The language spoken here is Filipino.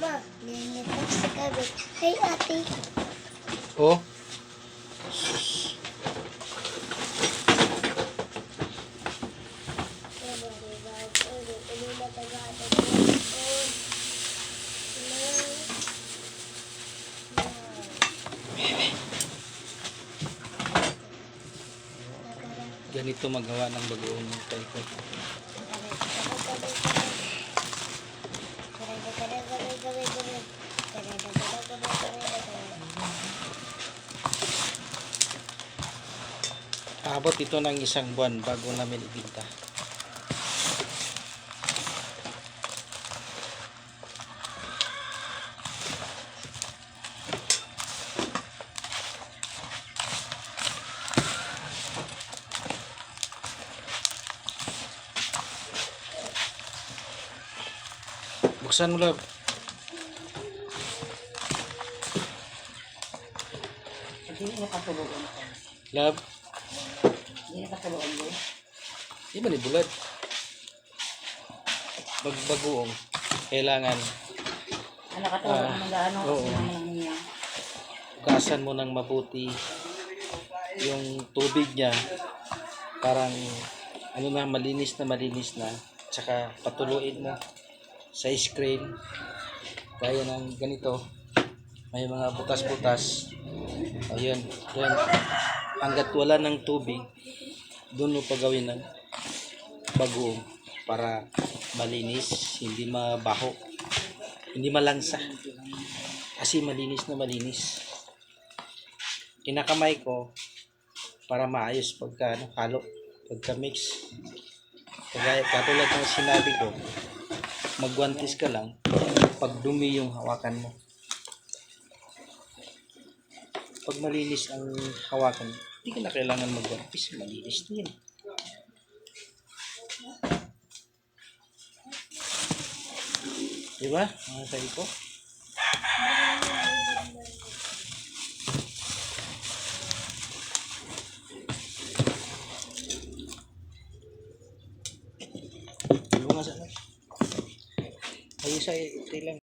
Ma, nilipat sa gabi. Hey, ate. Oh. Ganito magawa ng bagoong ng taikot. Abot ito ng isang buwan bago namin ibinta. Buksan mo, love. Hindi niya katuluan ko. Love. Hindi niya katuluan ko. Di ba ni bulad? Bagoong. Kailangan Ano katuluan mo gaano oo. kasi naman niya. Hugasan mo ng mabuti yung tubig niya. Parang ano na, malinis na. Tsaka patuluin mo sa screen. Gaya ng ganito. May mga butas-butas. Ayun. Doon. Hanggat wala ng tubig, doon mo pagawin ng bagoong para malinis, hindi mabaho, hindi malangsa. Kasi malinis na malinis. Kinakamay ko para maayos pagka halo, pagka mix. Kagaya katulad ng sinabi ko, magwantis ka lang pag dumi yung hawakan mo. Pag malinis ang hawakan, hindi ka na kailangan magwantis, malinis na yun. Diba? Mga sabi ko. Tulungan sa ayos ay ito lang.